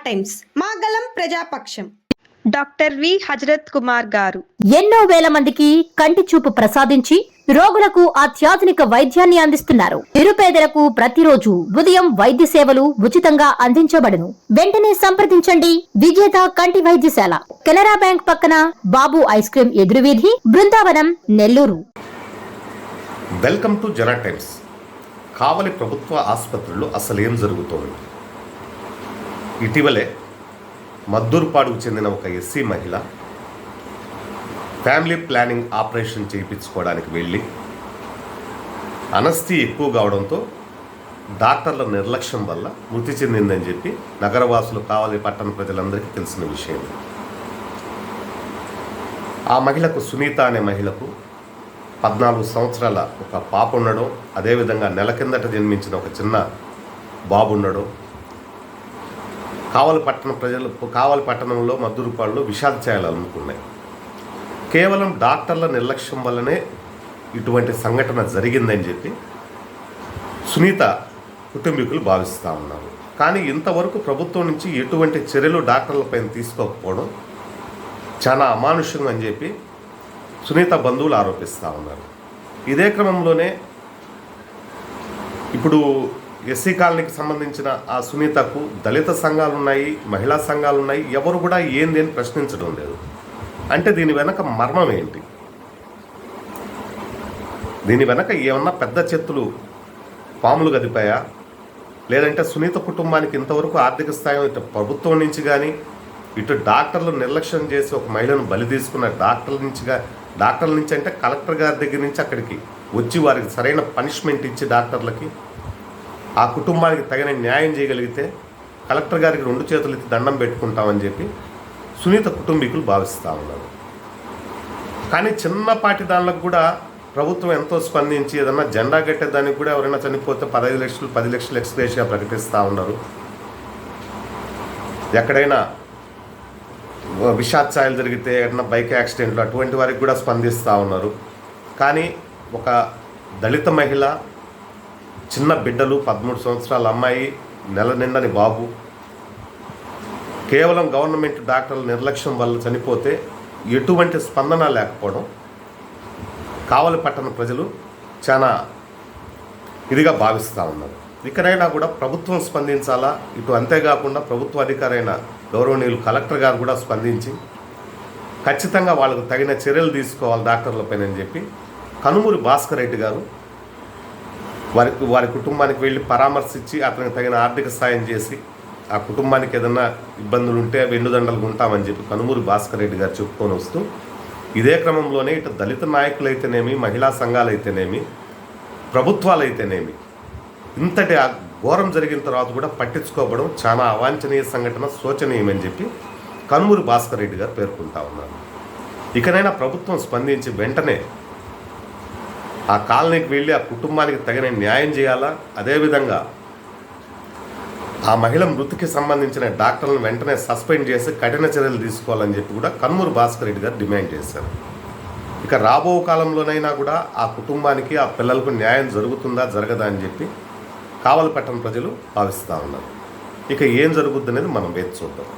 Times మాగలం Prajapaksham doctor V Hazarath Kumar garu ఎన్నో వేల మందికి కంటి చూపు ప్రసాదించి రోగులకు అత్యాధునిక వైద్యాన్ని అందిస్తున్నారు. నిరుపేదలకు ప్రతిరోజు ఉదయం వైద్య సేవలు ఉచితంగా అందించబడును. వెంటనే సంప్రదించండి. విజేత కంటి వైద్యశాల, కెనరా బ్యాంక్ పక్కన, బాబు ఐస్ క్రీం ఎదురువీధి, Brindavanam, Nellore. Welcome to Jana Times. Kavali ప్రభుత్వ ఆసుపత్రిలో అసలు ఏం జరుగుతోంది? ఇటీవలే మద్దూరుపాడుకు చెందిన ఒక ఎస్సీ మహిళ ఫ్యామిలీ ప్లానింగ్ ఆపరేషన్ చేయించుకోవడానికి వెళ్ళి అనస్థీ ఎక్కువ కావడంతో డాక్టర్ల నిర్లక్ష్యం వల్ల మృతి చెందిందని చెప్పి నగరవాసులు, కావలి పట్టణ ప్రజలందరికీ తెలిసిన విషయం. ఆ మహిళకు, సునీత అనే మహిళకు 14 సంవత్సరాల ఒక పాప ఉండడం, అదేవిధంగా నెల కిందట జన్మించిన ఒక చిన్న బాబు ఉండడం, కావలి పట్టణంలో మద్దూరుపాడులో విషాద ఛాయలు అలుముకున్నాయి. కేవలం డాక్టర్ల నిర్లక్ష్యం వల్లనే ఇటువంటి సంఘటన జరిగిందని చెప్పి సునీత కుటుంబీకులు భావిస్తూ ఉన్నారు. కానీ ఇంతవరకు ప్రభుత్వం నుంచి ఎటువంటి చర్యలు డాక్టర్లపైన తీసుకోకపోవడం చాలా అమానుష్యం అని చెప్పి సునీత బంధువులు ఆరోపిస్తూ ఉన్నారు. ఇదే క్రమంలోనే ఇప్పుడు ఎస్సీ కాలనీకి సంబంధించిన ఆ సునీతకు దళిత సంఘాలు ఉన్నాయి, మహిళా సంఘాలు ఉన్నాయి. ఎవరు కూడా ఏంది అని ప్రశ్నించడం లేదు. అంటే దీని వెనక మర్మం ఏంటి? దీని వెనక ఏమన్నా పెద్ద చెత్తులు పాములు గదిపాయా? లేదంటే సునీత కుటుంబానికి ఇంతవరకు ఆర్థిక స్థాయి ఇటు ప్రభుత్వం నుంచి కానీ, ఇటు డాక్టర్లు నిర్లక్ష్యం చేసి ఒక మహిళను బలి తీసుకున్న డాక్టర్ల నుంచి అంటే కలెక్టర్ గారి దగ్గర నుంచి అక్కడికి వచ్చి వారికి సరైన పనిష్మెంట్ ఇచ్చి డాక్టర్లకి ఆ కుటుంబానికి తగిన న్యాయం చేయగలిగితే కలెక్టర్ గారికి 2 చేతులు ఎత్తి దండం పెట్టుకుంటామని చెప్పి సునీత కుటుంబీకులు భావిస్తూ ఉన్నారు. కానీ చిన్నపాటి దానిలకు కూడా ప్రభుత్వం ఎంతో స్పందించి ఏదన్నా జెండా కట్టేదానికి కూడా ఎవరైనా చనిపోతే 15 లక్షలు 10 లక్షలు ఎక్స్గ్రేషియా ప్రకటిస్తూ ఉన్నారు. ఎక్కడైనా విషాద్ జరిగితే ఏదైనా బైక్ యాక్సిడెంట్లు అటువంటి వారికి కూడా స్పందిస్తూ ఉన్నారు. కానీ ఒక దళిత మహిళ, చిన్న బిడ్డలు, 13 సంవత్సరాల అమ్మాయి, నెల నిండని బాబు, కేవలం గవర్నమెంట్ డాక్టర్ల నిర్లక్ష్యం వల్ల చనిపోతే ఎటువంటి స్పందన లేకపోవడం కావలి పట్టణ ప్రజలు చాలా ఇదిగా భావిస్తూ ఉన్నారు. ఇకనైనా కూడా ప్రభుత్వం స్పందించాలా. ఇటు అంతేకాకుండా ప్రభుత్వ అధికారైన గౌరవనీయులు కలెక్టర్ గారు కూడా స్పందించి ఖచ్చితంగా వాళ్ళకు తగిన చర్యలు తీసుకోవాలి డాక్టర్లపైన అని చెప్పి కనుమూరి భాస్కర్ రెడ్డి గారు వారి కుటుంబానికి వెళ్ళి పరామర్శించి అతనికి తగిన ఆర్థిక సాయం చేసి ఆ కుటుంబానికి ఏదన్నా ఇబ్బందులు ఉంటే వెన్నుదండలు ఉంటామని చెప్పి కనుమూరి భాస్కర్ రెడ్డి గారు చెప్పుకొని వస్తూ, ఇదే క్రమంలోనే ఇటు దళిత నాయకులైతేనేమి, మహిళా సంఘాలైతేనేమి, ప్రభుత్వాలైతేనేమి ఇంతటి ఆ ఘోరం జరిగిన తర్వాత కూడా పట్టించుకోవడం చాలా అవాంఛనీయ సంఘటన, శోచనీయమని చెప్పి కనుమూరి భాస్కర్ రెడ్డి గారు పేర్కొంటా ఉన్నారు. ఇకనైనా ప్రభుత్వం స్పందించి వెంటనే ఆ కాలనీకి వెళ్ళి ఆ కుటుంబానికి తగిన న్యాయం చేయాలా. అదేవిధంగా ఆ మహిళ మృతికి సంబంధించిన డాక్టర్లను వెంటనే సస్పెండ్ చేసి కఠిన చర్యలు తీసుకోవాలని చెప్పి కూడా కనుమూరి భాస్కర్ రెడ్డి గారు డిమాండ్ చేశారు. ఇక రాబో కాలంలోనైనా కూడా ఆ కుటుంబానికి, ఆ పిల్లలకు న్యాయం జరుగుతుందా జరగదా అని చెప్పి కావలి పట్టణ ప్రజలు భావిస్తూ ఉన్నారు. ఇక ఏం జరుగుద్ది అనేది మనం వేచి చూద్దాం.